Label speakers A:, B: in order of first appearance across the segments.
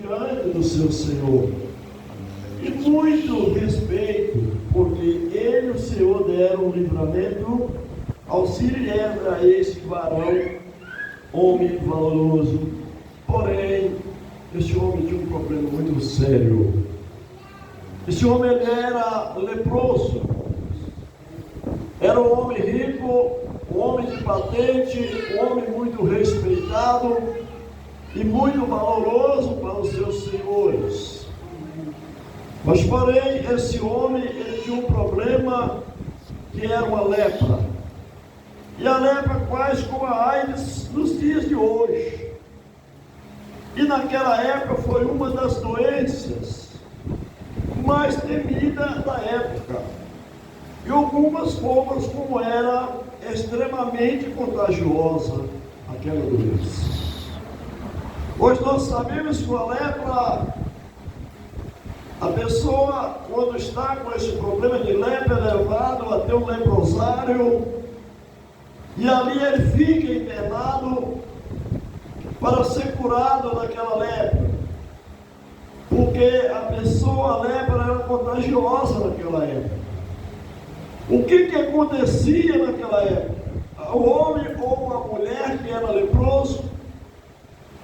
A: diante do seu Senhor. E muito respeito, porque ele e o Senhor deram um livramento, auxiliando a este varão, homem valoroso. Porém, este homem tinha um problema muito sério. Este homem ele era leproso, era um homem rico, um homem de patente, um homem muito respeitado e muito valoroso para os seus senhores. Mas porém, esse homem ele tinha um problema que era uma lepra. E a lepra quase como a AIDS nos dias de hoje. E naquela época foi uma das doenças mais temida da época. E algumas formas como era extremamente contagiosa aquela doença. Hoje nós sabemos que a lepra, a pessoa quando está com esse problema de lepra é levado até um leprosário e ali ele fica internado para ser curado daquela lepra. Porque a pessoa, a lepra era contagiosa naquela época. O que acontecia naquela época? O homem ou a mulher que era leproso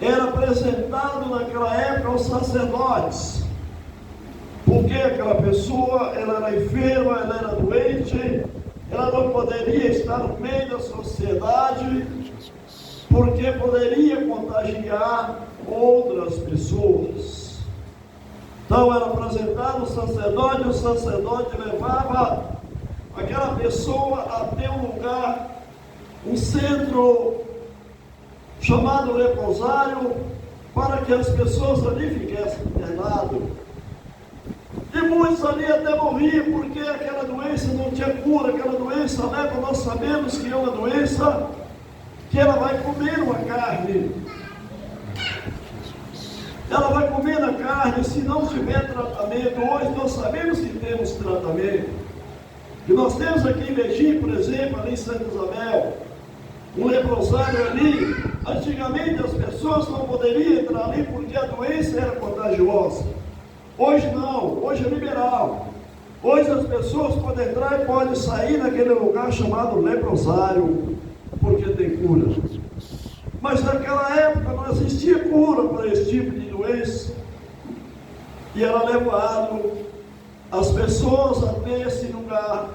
A: era apresentado naquela época aos sacerdotes. Porque aquela pessoa, ela era enferma, ela era doente, ela não poderia estar no meio da sociedade, porque poderia contagiar outras pessoas. Então era apresentado o sacerdote levava aquela pessoa até um lugar, um centro chamado leprosário, para que as pessoas ali ficassem internadas. E muitos ali até morriam, porque aquela doença não tinha cura, aquela doença, lepra, nós sabemos que é uma doença que ela vai comer uma carne. Ela vai comer a carne se não tiver tratamento. Hoje nós sabemos que temos tratamento. E nós temos aqui em Betim, por exemplo, ali em Santa Isabel, um leprosário ali. Antigamente as pessoas não poderiam entrar ali porque a doença era contagiosa. Hoje não, hoje é liberal. Hoje as pessoas podem entrar e podem sair naquele lugar chamado leprosário, porque tem cura. Mas naquela época não existia cura para esse tipo de doença. E era levado as pessoas até esse lugar.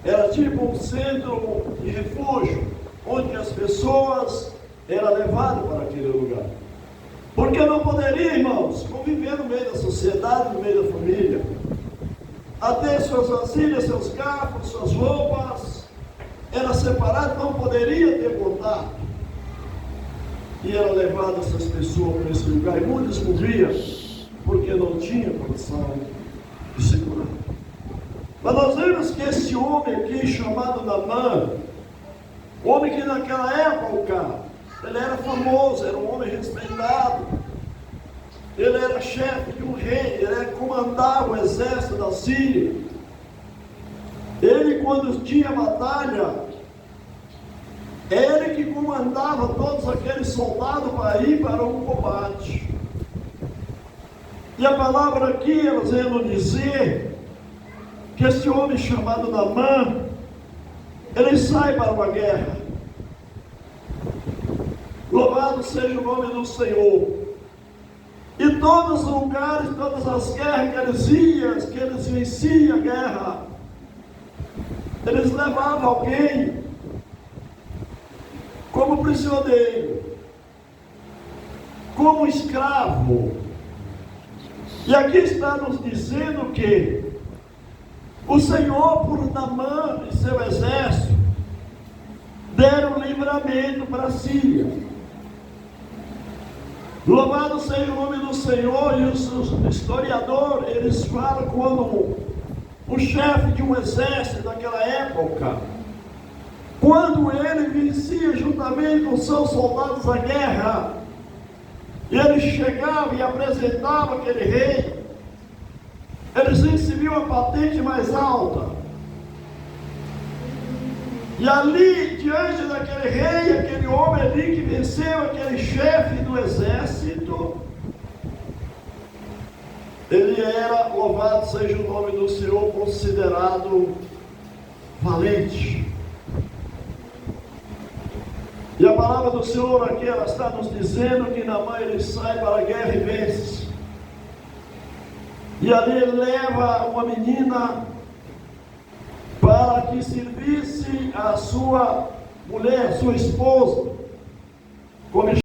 A: Era tipo um centro de refúgio, onde as pessoas eram levadas para aquele lugar. Porque não poderia, irmãos, conviver no meio da sociedade, no meio da família. Até suas vasilhas, seus garfos, suas roupas, era separado, não poderia ter contato. E era levado essas pessoas para esse lugar, e muitas morriam, porque não tinha condição de se curar. Mas nós vemos que esse homem aqui, chamado Naamã, homem que naquela época, ele era famoso, era um homem respeitado, ele era chefe de um rei, ele comandava o exército da Síria. Ele, quando tinha batalha, ele que comandava todos aqueles soldados para ir para um combate. E a palavra aqui, elas iam dizer que esse homem chamado Naamã, ele sai para uma guerra. Louvado seja o nome do Senhor. E todos os lugares, todas as guerras que eles venciam a guerra, eles levavam alguém como prisioneiro, como escravo. E aqui está nos dizendo que o Senhor, por Naamã e seu exército, deram livramento para a Síria. Louvado seja o nome do Senhor. E os historiadores, eles falam quando o chefe de um exército daquela época, quando ele vencia juntamente com seus soldados a guerra, ele chegava e apresentava aquele rei, eles recebiam a patente mais alta. E ali, diante daquele rei, aquele homem ali que venceu, aquele chefe do exército, Ele era, louvado seja o nome do Senhor, considerado valente. E a palavra do Senhor aqui, ela está nos dizendo que Naamã ele sai para a guerra e vence. E ali ele leva uma menina para que servisse a sua mulher, sua esposa, como